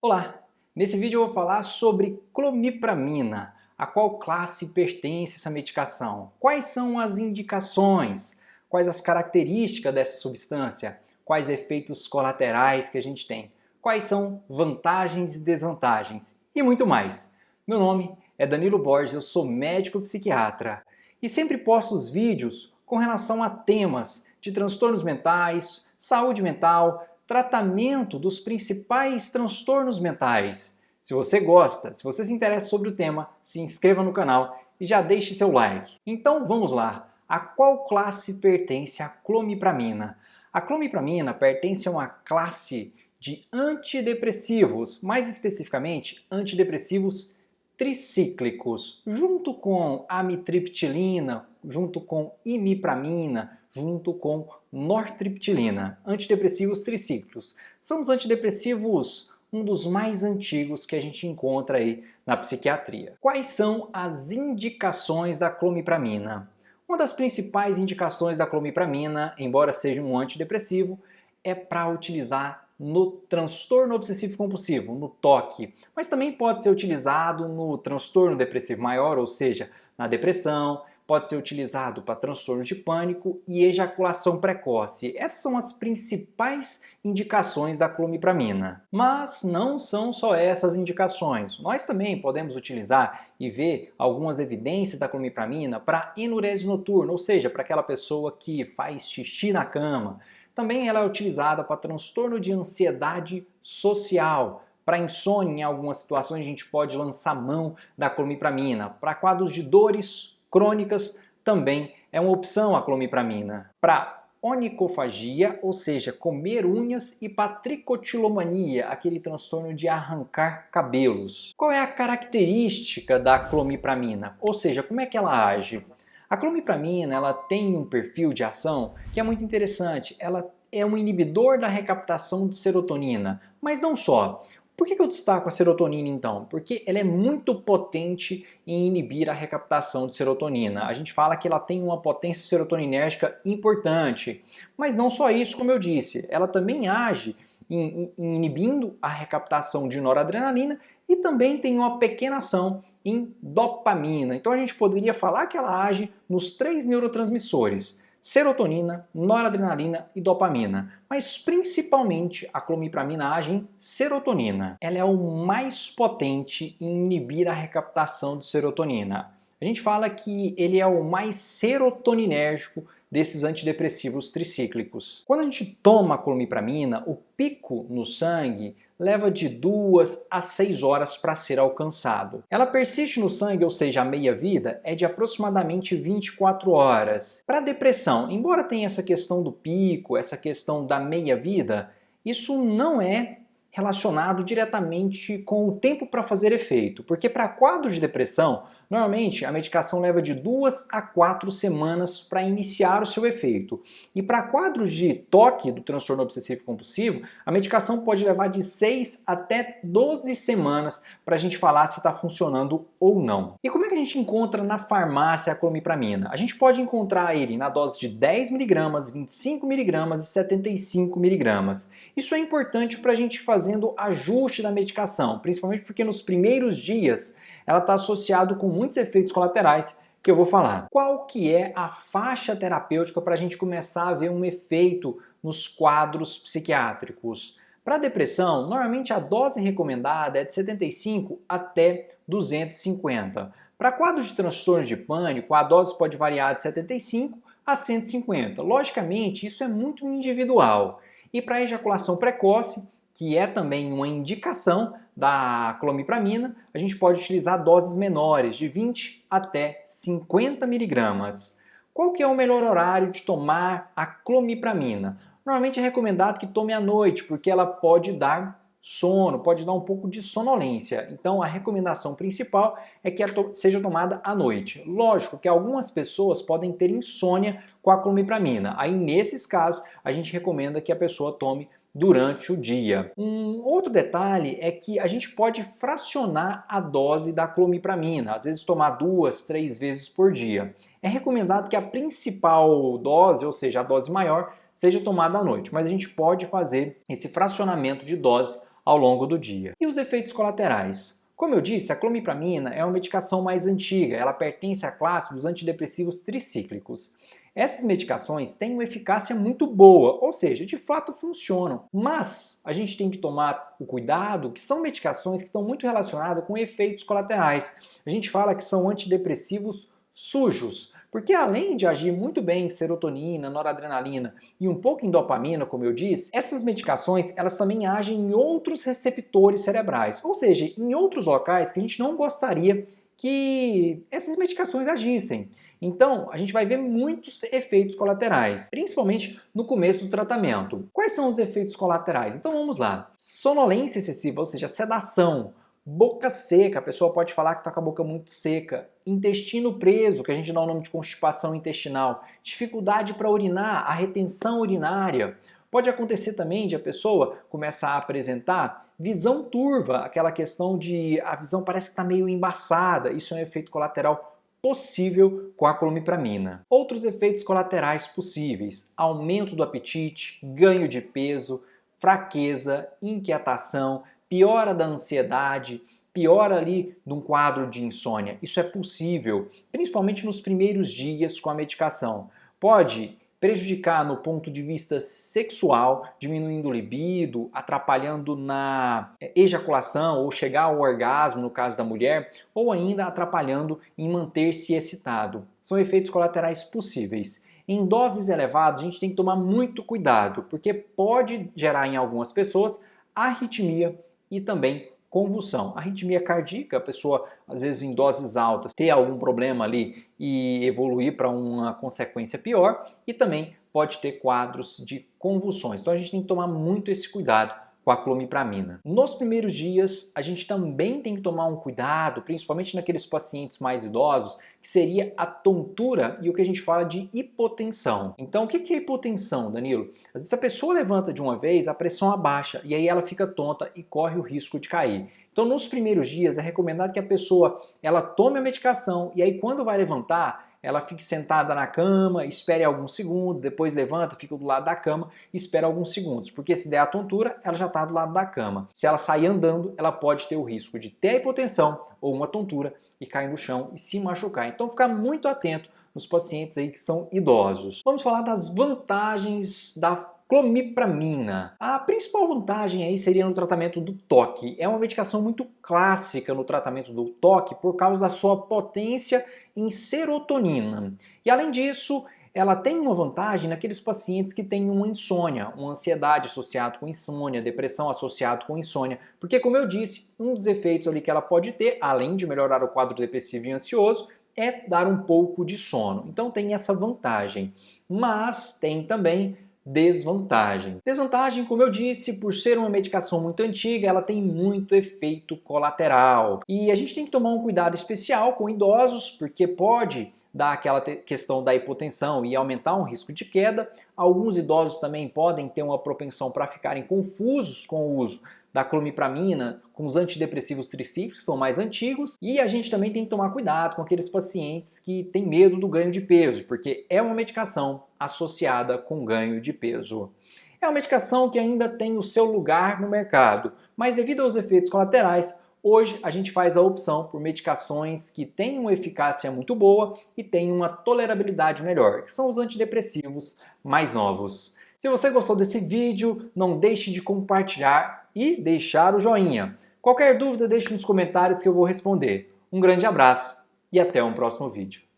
Olá! Nesse vídeo eu vou falar sobre clomipramina, a qual classe pertence essa medicação, quais são as indicações, quais as características dessa substância, quais efeitos colaterais que a gente tem, quais são vantagens e desvantagens e muito mais. Meu nome é Danilo Borges, eu sou médico psiquiatra e sempre posto os vídeos com relação a temas de transtornos mentais, saúde mental, tratamento dos principais transtornos mentais. Se você gosta, se você se interessa sobre o tema, se inscreva no canal e já deixe seu like. Então vamos lá. A qual classe pertence a clomipramina? A clomipramina pertence a uma classe de antidepressivos, mais especificamente antidepressivos tricíclicos, junto com amitriptilina, junto com imipramina, junto com nortriptilina, antidepressivos tricíclicos. São os antidepressivos um dos mais antigos que a gente encontra aí na psiquiatria. Quais são as indicações da clomipramina? Uma das principais indicações da clomipramina, embora seja um antidepressivo, é para utilizar no transtorno obsessivo compulsivo, no TOC, mas também pode ser utilizado no transtorno depressivo maior, ou seja, na depressão, pode ser utilizado para transtorno de pânico e ejaculação precoce. Essas são as principais indicações da clomipramina. Mas não são só essas indicações. Nós também podemos utilizar e ver algumas evidências da clomipramina para enurese noturna, ou seja, para aquela pessoa que faz xixi na cama. Também ela é utilizada para transtorno de ansiedade social. Para insônia, em algumas situações, a gente pode lançar mão da clomipramina. Para quadros de dores crônicas, também é uma opção a clomipramina. Para onicofagia, ou seja, comer unhas, e para tricotilomania, aquele transtorno de arrancar cabelos. Qual é a característica da clomipramina? Ou seja, como é que ela age? A clomipramina ela tem um perfil de ação que é muito interessante. Ela é um inibidor da recaptação de serotonina, mas não só. Por que eu destaco a serotonina então? Porque ela é muito potente em inibir a recaptação de serotonina. A gente fala que ela tem uma potência serotoninérgica importante, mas não só isso, como eu disse, ela também age inibindo a recaptação de noradrenalina e também tem uma pequena ação em dopamina. Então a gente poderia falar que ela age nos três neurotransmissores: serotonina, noradrenalina e dopamina. Mas principalmente a clomipramina age em serotonina. Ela é o mais potente em inibir a recaptação de serotonina. A gente fala que ele é o mais serotoninérgico desses antidepressivos tricíclicos. Quando a gente toma a clomipramina, o pico no sangue leva de 2 a 6 horas para ser alcançado. Ela persiste no sangue, ou seja, a meia-vida é de aproximadamente 24 horas. Para a depressão, embora tenha essa questão do pico, essa questão da meia-vida, isso não é relacionado diretamente com o tempo para fazer efeito, porque para quadro de depressão, normalmente a medicação leva de 2 a 4 semanas para iniciar o seu efeito. E para quadros de TOC, do transtorno obsessivo compulsivo, a medicação pode levar de 6 até 12 semanas para a gente falar se está funcionando ou não. E como é que a gente encontra na farmácia a clomipramina? A gente pode encontrar ele na dose de 10 mg, 25 mg e 75 mg. Isso é importante para a gente fazendo ajuste da medicação, principalmente porque nos primeiros dias ela está associada com muitos efeitos colaterais que eu vou falar. Qual que é a faixa terapêutica para a gente começar a ver um efeito nos quadros psiquiátricos? Para depressão, normalmente a dose recomendada é de 75 até 250. Para quadros de transtorno de pânico, a dose pode variar de 75 a 150. Logicamente, isso é muito individual. E para ejaculação precoce, que é também uma indicação da clomipramina, a gente pode utilizar doses menores, de 20 até 50 miligramas. Qual que é o melhor horário de tomar a clomipramina? Normalmente é recomendado que tome à noite, porque ela pode dar sono, pode dar um pouco de sonolência. Então a recomendação principal é que ela seja tomada à noite. Lógico que algumas pessoas podem ter insônia com a clomipramina. Aí nesses casos a gente recomenda que a pessoa tome durante o dia. Um outro detalhe é que a gente pode fracionar a dose da clomipramina, às vezes tomar 2, 3 vezes por dia. É recomendado que a principal dose, ou seja, a dose maior, seja tomada à noite, mas a gente pode fazer esse fracionamento de dose ao longo do dia. E os efeitos colaterais? Como eu disse, a clomipramina é uma medicação mais antiga, ela pertence à classe dos antidepressivos tricíclicos. Essas medicações têm uma eficácia muito boa, ou seja, de fato funcionam. Mas a gente tem que tomar o cuidado que são medicações que estão muito relacionadas com efeitos colaterais. A gente fala que são antidepressivos sujos, porque além de agir muito bem em serotonina, noradrenalina e um pouco em dopamina, como eu disse, essas medicações elas também agem em outros receptores cerebrais, ou seja, em outros locais que a gente não gostaria que essas medicações agissem. Então, a gente vai ver muitos efeitos colaterais, principalmente no começo do tratamento. Quais são os efeitos colaterais? Então vamos lá. Sonolência excessiva, ou seja, sedação. Boca seca, a pessoa pode falar que está com a boca muito seca. Intestino preso, que a gente dá o nome de constipação intestinal. Dificuldade para urinar, a retenção urinária. Pode acontecer também de a pessoa começar a apresentar visão turva, aquela questão de a visão parece que está meio embaçada. Isso é um efeito colateral possível com a clomipramina. Outros efeitos colaterais possíveis: aumento do apetite, ganho de peso, fraqueza, inquietação, piora da ansiedade, piora ali de um quadro de insônia. Isso é possível, principalmente nos primeiros dias com a medicação. Pode prejudicar no ponto de vista sexual, diminuindo o libido, atrapalhando na ejaculação ou chegar ao orgasmo no caso da mulher, ou ainda atrapalhando em manter-se excitado. São efeitos colaterais possíveis. Em doses elevadas, a gente tem que tomar muito cuidado, porque pode gerar em algumas pessoas arritmia e também convulsão. Arritmia cardíaca, a pessoa às vezes em doses altas ter algum problema ali e evoluir para uma consequência pior, e também pode ter quadros de convulsões. Então a gente tem que tomar muito esse cuidado com a clomipramina. Nos primeiros dias, a gente também tem que tomar um cuidado, principalmente naqueles pacientes mais idosos, que seria a tontura e o que a gente fala de hipotensão. Então, o que é hipotensão, Danilo? Às vezes a pessoa levanta de uma vez, a pressão abaixa e aí ela fica tonta e corre o risco de cair. Então, nos primeiros dias, é recomendado que a pessoa ela tome a medicação e aí quando vai levantar, ela fique sentada na cama, espere alguns segundos, depois levanta, fica do lado da cama e espera alguns segundos, porque se der a tontura, ela já está do lado da cama. Se ela sair andando, ela pode ter o risco de ter a hipotensão ou uma tontura e cair no chão e se machucar. Então, ficar muito atento nos pacientes aí que são idosos. Vamos falar das vantagens da clomipramina. A principal vantagem aí seria no tratamento do toque. É uma medicação muito clássica no tratamento do toque por causa da sua potência em serotonina. E além disso, ela tem uma vantagem naqueles pacientes que têm uma insônia, uma ansiedade associada com insônia, depressão associada com insônia, porque como eu disse, um dos efeitos ali que ela pode ter, além de melhorar o quadro depressivo e ansioso, é dar um pouco de sono. Então tem essa vantagem, mas tem também desvantagem. Desvantagem, como eu disse, por ser uma medicação muito antiga, ela tem muito efeito colateral. E a gente tem que tomar um cuidado especial com idosos, porque pode dar aquela questão da hipotensão e aumentar um risco de queda. Alguns idosos também podem ter uma propensão para ficarem confusos com o uso da clomipramina, com os antidepressivos tricíclicos, que são mais antigos, e a gente também tem que tomar cuidado com aqueles pacientes que têm medo do ganho de peso, porque é uma medicação associada com ganho de peso. É uma medicação que ainda tem o seu lugar no mercado, mas devido aos efeitos colaterais, hoje a gente faz a opção por medicações que têm uma eficácia muito boa e têm uma tolerabilidade melhor, que são os antidepressivos mais novos. Se você gostou desse vídeo, não deixe de compartilhar e deixar o joinha. Qualquer dúvida, deixe nos comentários que eu vou responder. Um grande abraço e até um próximo vídeo.